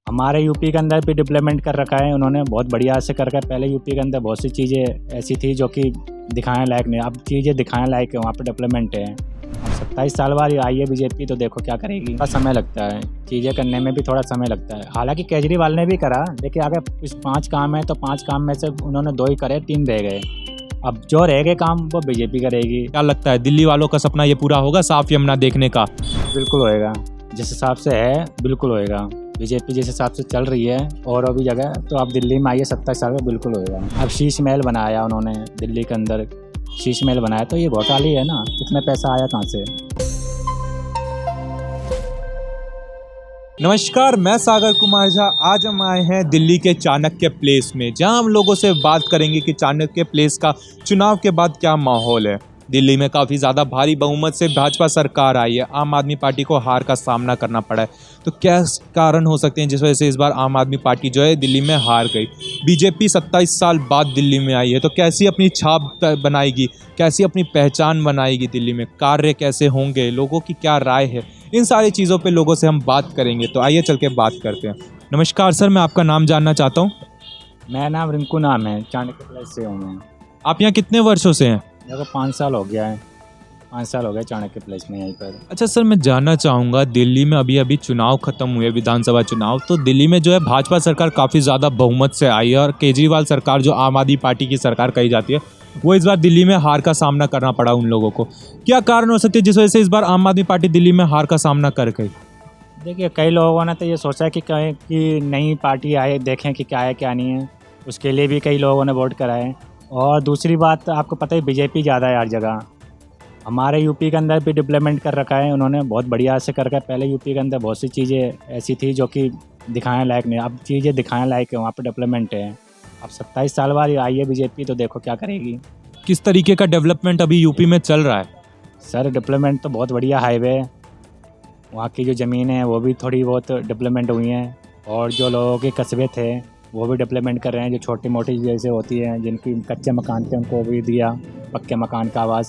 हमारे यूपी के अंदर भी डेवलपमेंट कर रखा है उन्होंने, बहुत बढ़िया से कर रखा है। पहले यूपी के अंदर बहुत सी चीज़ें ऐसी थी जो कि दिखाने लायक नहीं, अब चीज़ें दिखाने लायक है, वहाँ पे डेवलपमेंट है। अब 27 साल बाद आई है बीजेपी, तो देखो क्या करेगी। थोड़ा समय लगता है, चीज़ें करने में भी थोड़ा समय लगता है। हालांकि केजरीवाल ने भी करा, देखिए अगर इस 5 काम है तो 5 काम में से उन्होंने 2 ही करे, 3 रह गए। अब जो रह गए काम वो बीजेपी करेगी। क्या लगता है दिल्ली वालों का सपना ये पूरा होगा साफ यमुना देखने का? बिल्कुल होएगा, जिस हिसाब से है बिल्कुल होएगा। बीजेपी जिस हिसाब से चल रही है और अभी जगह, तो अब दिल्ली में आइए 27 साल में बिल्कुल होएगा। अब शीश महल बनाया उन्होंने दिल्ली के अंदर, शीश महल बनाया, तो ये घोटाली है ना, इतना पैसा आया कहाँ से। नमस्कार, मैं सागर कुमार झा। आज हम आए हैं दिल्ली के चाणक्य प्लेस में, जहां हम लोगों से बात करेंगे कि चाणक्य प्लेस का चुनाव के बाद क्या माहौल है। दिल्ली में काफ़ी ज़्यादा भारी बहुमत से भाजपा सरकार आई है, आम आदमी पार्टी को हार का सामना करना पड़ा है। तो क्या कारण हो सकते हैं जिस वजह से इस बार आम आदमी पार्टी जो है दिल्ली में हार गई? बीजेपी 27 साल बाद दिल्ली में आई है, तो कैसी अपनी छाप बनाएगी, कैसी अपनी पहचान बनाएगी दिल्ली में, कार्य कैसे होंगे, लोगों की क्या राय है, इन सारी चीज़ों पे लोगों से हम बात करेंगे। तो आइए चल के बात करते हैं। नमस्कार सर, मैं आपका नाम जानना चाहता हूँ। मेरा नाम रिंकू नाम है, चाणक्य प्लेस से हूँ मैं। आप यहाँ कितने वर्षों से हैं? मेरे को 5 साल हो गया है, 5 साल हो गए चाणक्य प्लेस में यहीं पर। अच्छा सर, मैं जानना चाहूँगा, दिल्ली में अभी अभी चुनाव खत्म हुए, विधानसभा चुनाव, तो दिल्ली में जो है भाजपा सरकार काफ़ी ज़्यादा बहुमत से आई है और केजरीवाल सरकार जो आम आदमी पार्टी की सरकार कही जाती है, वो इस बार दिल्ली में हार का सामना करना पड़ा उन लोगों को। क्या कारण हो सकते हैं जिस वजह से इस बार आम आदमी पार्टी दिल्ली में हार का सामना कर गई? देखिए कई लोगों ने तो ये सोचा कि कहीं कि नई पार्टी आए, देखें कि क्या है क्या नहीं है, उसके लिए भी कई लोगों ने वोट कराए। और दूसरी बात, आपको पता है बीजेपी ज़्यादा है हर जगह। हमारे यूपी के अंदर भी डेवलपमेंट कर रखा है उन्होंने, बहुत बढ़िया से कर रखा है। पहले यूपी के अंदर बहुत सी चीज़ें ऐसी थी जो कि दिखाने लायक नहीं, अब चीज़ें दिखाने लायक है, वहाँ पर डेवलपमेंट है। अब 27 साल बाद आई है बीजेपी, तो देखो क्या करेगी। किस तरीके का डेवलपमेंट अभी यूपी में चल रहा है? सर डेवलपमेंट तो बहुत बढ़िया, हाईवे, वहाँ की जो ज़मीन है वो भी थोड़ी बहुत डेवलपमेंट हुई हैं। और जो लोगों के कस्बे थे वो भी डेवलपमेंट कर रहे हैं। जो छोटी मोटी जैसे होती हैं, जिनकी कच्चे मकान थे, उनको भी दिया पक्के मकान का आवाज़।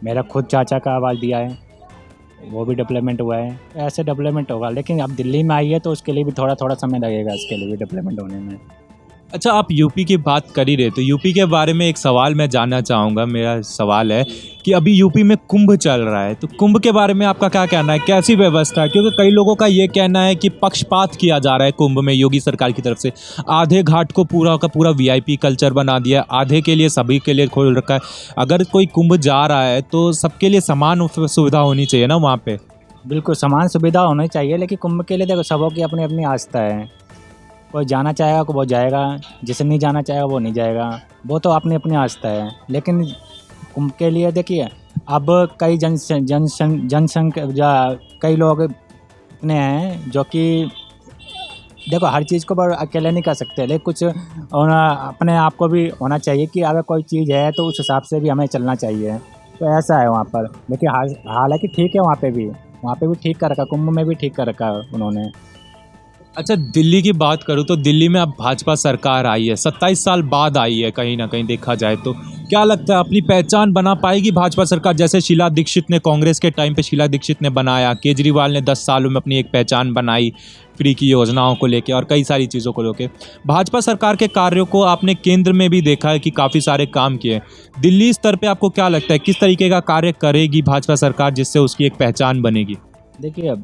मेरा खुद चाचा का आवाज़ दिया है, वो भी डेवलपमेंट हुआ है। ऐसे डेवलपमेंट होगा, लेकिन अब दिल्ली में आई है तो उसके लिए भी थोड़ा थोड़ा समय लगेगा, इसके लिए भी डेवलपमेंट होने में। अच्छा, आप यूपी की बात कर ही रहे, तो यूपी के बारे में एक सवाल मैं जानना चाहूँगा। मेरा सवाल है कि अभी यूपी में कुंभ चल रहा है, तो कुंभ के बारे में आपका क्या कहना है, कैसी व्यवस्था है? क्योंकि कई लोगों का ये कहना है कि पक्षपात किया जा रहा है कुंभ में योगी सरकार की तरफ से। आधे घाट को पूरा का पूरा वीआईपी कल्चर बना दिया, आधे के लिए सभी के लिए खोल रखा है। अगर कोई कुंभ जा रहा है तो सबके लिए समान सुविधा होनी चाहिए ना वहाँ पे। बिल्कुल समान सुविधा होनी चाहिए, लेकिन कुंभ के लिए देखो सबों की अपनी अपनी आस्था है। कोई जाना चाहेगा तो वो जाएगा, जिसे नहीं जाना चाहेगा वो नहीं जाएगा, वो तो अपनी अपनी आस्था है। लेकिन कुंभ के लिए देखिए, अब कई जनसंख्या कई लोग इतने हैं जो कि देखो हर चीज़ को अकेले नहीं कर सकते, लेकिन कुछ अपने आप को भी होना चाहिए कि अगर कोई चीज़ है तो उस हिसाब से भी हमें चलना चाहिए। तो ऐसा है वहाँ पर। लेकिन हालांकि ठीक है, वहाँ पे भी ठीक कर रखा, कुंभ में भी ठीक कर रखा उन्होंने। अच्छा, दिल्ली की बात करूँ तो दिल्ली में अब भाजपा सरकार आई है, 27 साल बाद आई है कहीं ना कहीं देखा जाए तो। क्या लगता है अपनी पहचान बना पाएगी भाजपा सरकार? जैसे शीला दीक्षित ने, कांग्रेस के टाइम पे शीला दीक्षित ने बनाया, केजरीवाल ने 10 सालों में अपनी एक पहचान बनाई फ्री की योजनाओं को लेके और कई सारी चीज़ों को लेके। भाजपा सरकार के कार्यों को आपने केंद्र में भी देखा है कि काफ़ी सारे काम किए। दिल्ली स्तर पर आपको क्या लगता है किस तरीके का कार्य करेगी भाजपा सरकार जिससे उसकी एक पहचान बनेगी? देखिए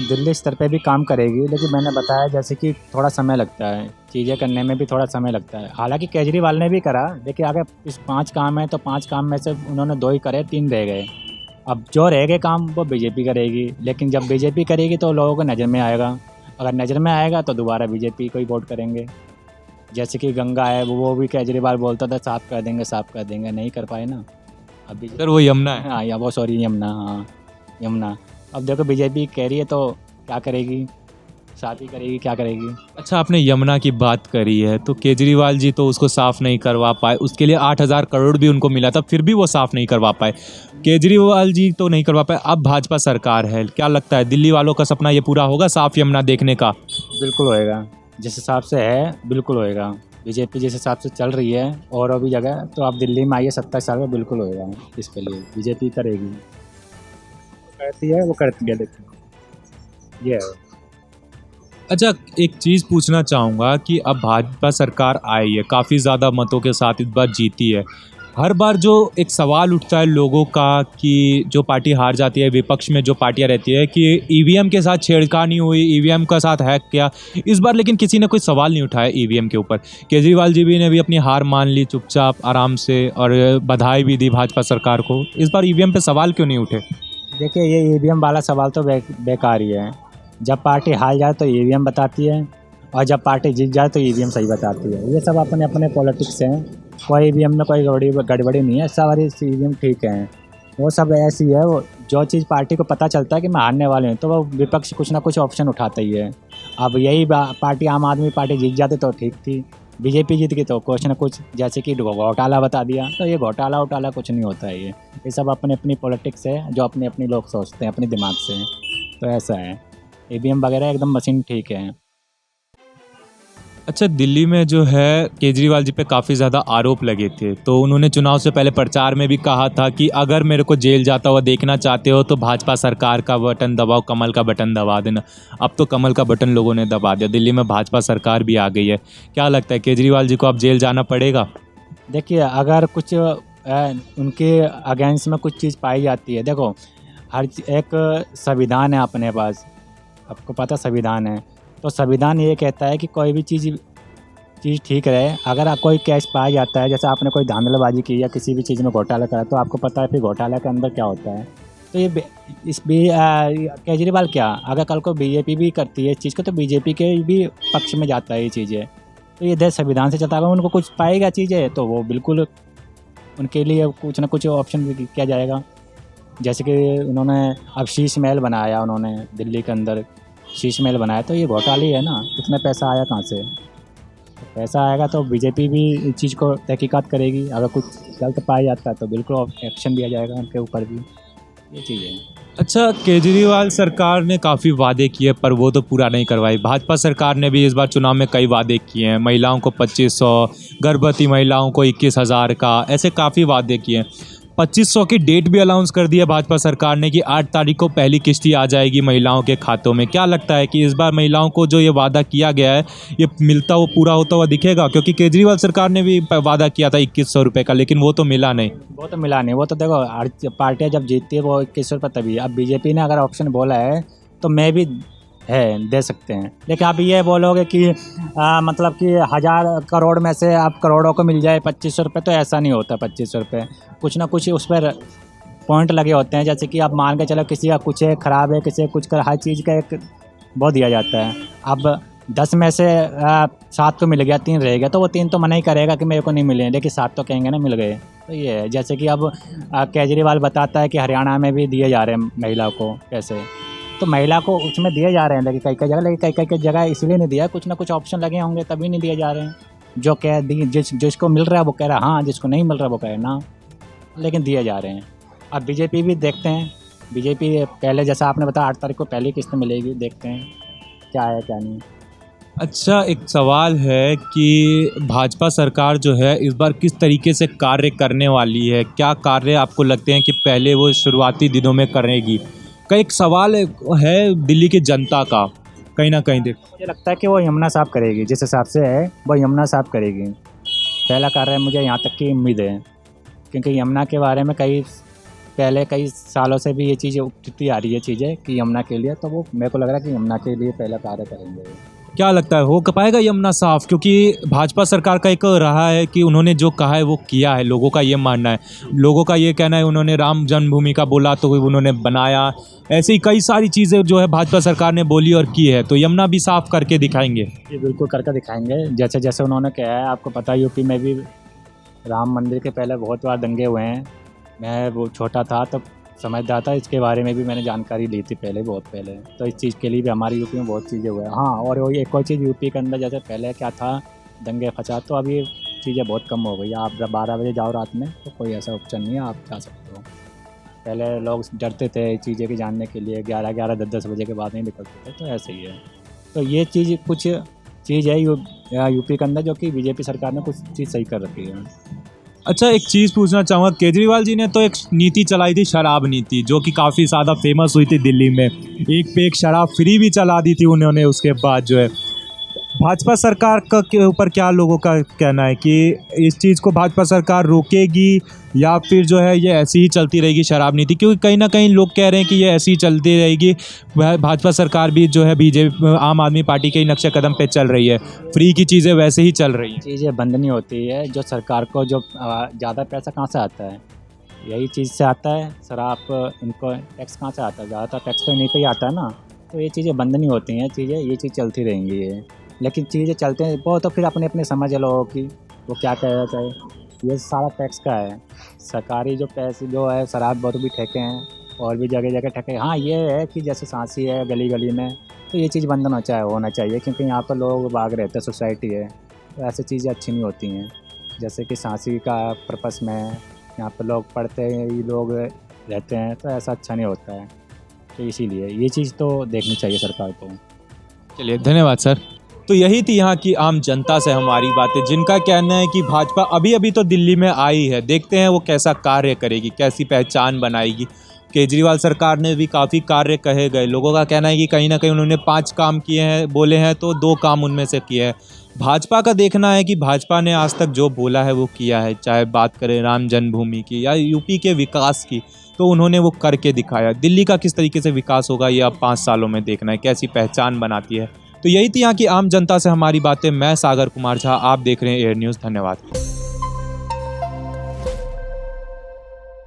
दिल्ली स्तर पे भी काम करेगी, लेकिन मैंने बताया जैसे कि थोड़ा समय लगता है, चीज़ें करने में भी थोड़ा समय लगता है। हालांकि केजरीवाल ने भी करा, देखिए अगर इस 5 काम है तो 5 काम में से उन्होंने 2 ही करे, 3 रह गए। अब जो रह गए काम वो बीजेपी करेगी, लेकिन जब बीजेपी करेगी तो लोगों को नज़र में आएगा। अगर नज़र में आएगा तो दोबारा बीजेपी को ही वोट करेंगे। जैसे कि गंगा है, वो भी केजरीवाल बोलता था साफ़ कर देंगे साफ़ कर देंगे, नहीं कर पाए ना। अभी सर वो यमुना है। हाँ, या वो सॉरी यमुना, हाँ यमुना। अब देखो बीजेपी कह रही है तो क्या करेगी, शादी करेगी, क्या करेगी। अच्छा, आपने यमुना की बात करी है, तो केजरीवाल जी तो उसको साफ़ नहीं करवा पाए, उसके लिए 8,000 करोड़ भी उनको मिला था, फिर भी वो साफ़ नहीं करवा पाए। केजरीवाल जी तो नहीं करवा पाए, अब भाजपा सरकार है। क्या लगता है दिल्ली वालों का सपना ये पूरा होगा साफ़ यमुना देखने का? बिल्कुल होएगा, जिस हिसाब से है बिल्कुल होएगा। बीजेपी जिस हिसाब से चल रही है और अभी जगह, तो आप दिल्ली में आइए 27 साल में बिल्कुल होएगा। इसके लिए बीजेपी करेगी, करती है वो करती है, देखिए ये है। अच्छा, एक चीज़ पूछना चाहूँगा कि अब भाजपा सरकार आई है, काफ़ी ज़्यादा मतों के साथ इस बार जीती है। हर बार जो एक सवाल उठता है लोगों का कि जो पार्टी हार जाती है, विपक्ष में जो पार्टियाँ रहती है कि ईवीएम के साथ छेड़खानी हुई, ईवीएम का साथ हैक किया। इस बार लेकिन किसी ने कोई सवाल नहीं उठाया ईवीएम के ऊपर। केजरीवाल जी भी ने भी अपनी हार मान ली चुपचाप, आराम से, और बधाई भी दी भाजपा सरकार को। इस बार ईवीएम पे सवाल क्यों नहीं उठे? देखिए ये ईवीएम वाला सवाल तो बेकार ही है। जब पार्टी हार जाए तो ईवीएम बताती है, और जब पार्टी जीत जाए तो ईवीएम सही बताती है। ये सब अपने अपने पॉलिटिक्स हैं। कोई ईवीएम में कोई गड़बड़ी नहीं है, सारी ईवीएम ठीक है। वो सब ऐसी है, वो जो चीज़ पार्टी को पता चलता है कि मैं हारने वाले हूँ तो वो विपक्ष कुछ ना कुछ ऑप्शन उठाता ही है। अब यही पार्टी आम आदमी पार्टी जीत जाती तो ठीक थी, बीजेपी जीत गई तो कुछ ना कुछ जैसे कि घोटाला बता दिया। तो ये घोटाला वोटाला कुछ नहीं होता है। ये सब अपनी अपनी पॉलिटिक्स है, जो अपने अपने लोग सोचते हैं अपने दिमाग से। तो ऐसा है, ईवीएम वगैरह एकदम मशीन ठीक है। अच्छा, दिल्ली में जो है केजरीवाल जी पे काफ़ी ज़्यादा आरोप लगे थे, तो उन्होंने चुनाव से पहले प्रचार में भी कहा था कि अगर मेरे को जेल जाता हुआ देखना चाहते हो तो भाजपा सरकार का बटन दबाओ, कमल का बटन दबा देना। अब तो कमल का बटन लोगों ने दबा दिया, दिल्ली में भाजपा सरकार भी आ गई है। क्या लगता है केजरीवाल जी को अब जेल जाना पड़ेगा? देखिए अगर कुछ उनके अगेंस्ट में कुछ चीज़ पाई जाती है, देखो एक संविधान है अपने पास, आपको पता संविधान है। तो संविधान ये कहता है कि कोई भी चीज़ ठीक रहे। अगर आप कोई केस पाया जाता है, जैसे आपने कोई धांधलीबाजी की या किसी भी चीज़ में घोटाला करा, तो आपको पता है फिर घोटाला के अंदर क्या होता है। तो ये केजरीवाल क्या, अगर कल को बीजेपी भी करती है इस चीज़ को तो बीजेपी के भी पक्ष में जाता है ये चीज़ें। तो ये देश संविधान से चलता है। अगर उनको कुछ पाएगा चीज़ें तो वो बिल्कुल उनके लिए कुछ ना कुछ ऑप्शन भी किया जाएगा। जैसे कि उन्होंने अब शीश महल बनाया, उन्होंने दिल्ली के अंदर शीश महल बनाया, तो ये घोटाला ही है ना। इतना पैसा आया कहाँ से? तो पैसा आएगा तो बीजेपी भी इस चीज़ को तहकीकात करेगी। अगर कुछ गलत पाया जाता है तो बिल्कुल एक्शन लिया जाएगा उनके ऊपर भी। ये चीज़ है। अच्छा, केजरीवाल सरकार ने काफ़ी वादे किए पर वो तो पूरा नहीं करवाई। भाजपा सरकार ने भी इस बार चुनाव में कई वादे किए हैं, महिलाओं को 2500, गर्भवती महिलाओं को 21,000 का, ऐसे काफ़ी वादे किए हैं। 2500 की डेट भी अनाउंस कर दी है भाजपा सरकार ने कि 8 तारीख को पहली किश्ती आ जाएगी महिलाओं के खातों में। क्या लगता है कि इस बार महिलाओं को जो ये वादा किया गया है ये मिलता हुआ पूरा होता हुआ दिखेगा? क्योंकि केजरीवाल सरकार ने भी वादा किया था 2100 रुपये का, लेकिन वो तो मिला नहीं। वो तो मिला नहीं। वो तो देखो हर पार्टियाँ जब जीतती है वो 21 रुपये तभी। अब बीजेपी ने अगर ऑप्शन बोला है तो मैं भी है दे सकते हैं। लेकिन आप ये बोलोगे कि मतलब कि 1000 करोड़ में से आप करोड़ों को मिल जाए 2500 रुपये, तो ऐसा नहीं होता। 2500 रुपये कुछ ना कुछ उस पर पॉइंट लगे होते हैं। जैसे कि आप मान के चलो किसी का कुछ ख़राब है, किसी का कुछ कर, हर चीज़ का एक वो दिया जाता है। अब 10 में से 7 को मिल गया, 3 रह गया, तो वो 3 तो मना ही करेगा कि मेरे को नहीं मिले, लेकिन 7 तो कहेंगे ना मिल गए। तो ये है। जैसे कि अब केजरीवाल बताता है कि हरियाणा में भी दिए जा रहे हैं महिला को पैसे, तो महिला को उसमें दिए जा रहे हैं लेकिन कई जगह, लेकिन कई जगह इसलिए नहीं दिया, कुछ ना कुछ ऑप्शन लगे होंगे तभी नहीं दिए जा रहे हैं। जो कह दी जिसको मिल रहा है वो कह रहा है हाँ, जिसको नहीं मिल रहा वो कह रहा है ना, लेकिन दिए जा रहे हैं। अब बीजेपी भी देखते हैं। बीजेपी पहले जैसा आपने बताया 8 तारीख को पहली किस्त मिलेगी, देखते हैं क्या है क्या नहीं। अच्छा, एक सवाल है कि भाजपा सरकार जो है इस बार किस तरीके से कार्य करने वाली है? क्या कार्य आपको लगते हैं कि पहले वो शुरुआती दिनों में करेगी? का एक सवाल है दिल्ली की जनता का, कहीं ना कहीं देख मुझे लगता है कि वो यमुना साफ करेगी, जिस हिसाब से है वो यमुना साफ करेगी। पहला कार्य मुझे यहाँ तक की उम्मीद है, क्योंकि यमुना के बारे में कई सालों से भी ये चीज़ें उठती आ रही है चीज़ें कि यमुना के लिए, तो वो मेरे को लग रहा है कि यमुना के लिए पहला कार्य करेंगे। क्या लगता है हो पाएगा यमुना साफ? क्योंकि भाजपा सरकार का एक रहा है कि उन्होंने जो कहा है वो किया है, लोगों का ये मानना है, लोगों का ये कहना है। उन्होंने राम जन्मभूमि का बोला तो उन्होंने बनाया। ऐसे ही कई सारी चीज़ें जो है भाजपा सरकार ने बोली और की है, तो यमुना भी साफ करके दिखाएंगे। ये बिल्कुल करके दिखाएंगे, जैसे जैसे उन्होंने कहा है। आपको पता है यूपी में भी राम मंदिर के पहले बहुत बार दंगे हुए हैं। मैं वो छोटा था तब समझदार था, इसके बारे में भी मैंने जानकारी ली थी पहले, बहुत पहले। तो इस चीज़ के लिए भी हमारे यूपी में बहुत चीज़ें हुए हैं। हाँ, और वही एक और चीज़ यूपी के अंदर, जैसे पहले क्या था दंगे फसाद, तो अभी चीज़ें बहुत कम हो गई। आप जब 12 बजे जाओ रात में तो कोई ऐसा ऑप्शन नहीं है, आप जा सकते हो। पहले लोग डरते थे चीज़ें की जानने के लिए, 11 10 बजे के बाद नहीं निकलते थे। तो ऐसे ही है। तो ये चीज़ कुछ चीज़ है यूपी के अंदर जो कि बीजेपी सरकार ने कुछ चीज़ सही कर रखी है। अच्छा, एक चीज़ पूछना चाहूँगा, केजरीवाल जी ने तो एक नीति चलाई थी, शराब नीति, जो कि काफ़ी ज़्यादा फेमस हुई थी दिल्ली में। एक पे एक शराब फ्री भी चला दी थी उन्होंने। उसके बाद जो है भाजपा सरकार का के ऊपर क्या लोगों का कहना है कि इस चीज़ को भाजपा सरकार रोकेगी या फिर जो है ये ऐसी ही चलती रहेगी शराब नीति? क्योंकि कहीं ना कहीं लोग कह रहे हैं कि ये ऐसी ही चलती रहेगी, वह भाजपा सरकार भी जो है बीजेपी आम आदमी पार्टी के ही नक्शे कदम पे चल रही है, फ्री की चीज़ें वैसे ही चल रही हैं। चीज़ें बंद नहीं होती है। जो सरकार को जो ज़्यादा पैसा कहाँ से आता है, यही चीज़ से आता है। शराब इनको टैक्स कहाँ से आता है, ज़्यादातर टैक्स तो इन्हीं पे ही आता है ना। तो ये चीज़ें बंद नहीं होती हैं, चीज़ें ये चीज़ चलती रहेंगी ये। लेकिन चीज़ें चलते हैं वो तो फिर अपने अपने समझ है लोगों की, वो क्या कहना चाहे। ये सारा टैक्स का है। सरकारी जो पैसे जो है, शराब बहुत भी ठेके हैं और भी जगह जगह ठेके। हाँ, ये है कि जैसे सांसी है गली गली में, तो ये चीज़ बंद होना चाहिए क्योंकि यहाँ पर लोग भाग रहते हैं, सोसाइटी है, तो ऐसी चीज़ें अच्छी नहीं होती हैं। जैसे कि सांसी का पर्पस में यहाँ पर लोग पढ़ते हैं, ये लोग रहते हैं, तो ऐसा अच्छा नहीं होता है। तो इसीलिए ये चीज़ तो देखनी चाहिए सरकार को। चलिए, धन्यवाद सर। तो यही थी यहाँ की आम जनता से हमारी बातें, जिनका कहना है कि भाजपा अभी अभी तो दिल्ली में आई है, देखते हैं वो कैसा कार्य करेगी, कैसी पहचान बनाएगी। केजरीवाल सरकार ने भी काफ़ी कार्य कहे गए। लोगों का कहना है कि कहीं ना कहीं उन्होंने 5 काम किए हैं, बोले हैं तो 2 काम उनमें से किए हैं। भाजपा का देखना है कि भाजपा ने आज तक जो बोला है वो किया है, चाहे बात करें राम जन्मभूमि की या यूपी के विकास की, तो उन्होंने वो करके दिखाया। दिल्ली का किस तरीके से विकास होगा ये अब 5 सालों में देखना है, कैसी पहचान बनाती है। तो यही थी यहाँ की आम जनता से हमारी बातें। मैं सागर कुमार झा, आप देख रहे हैं एयर न्यूज़। धन्यवाद।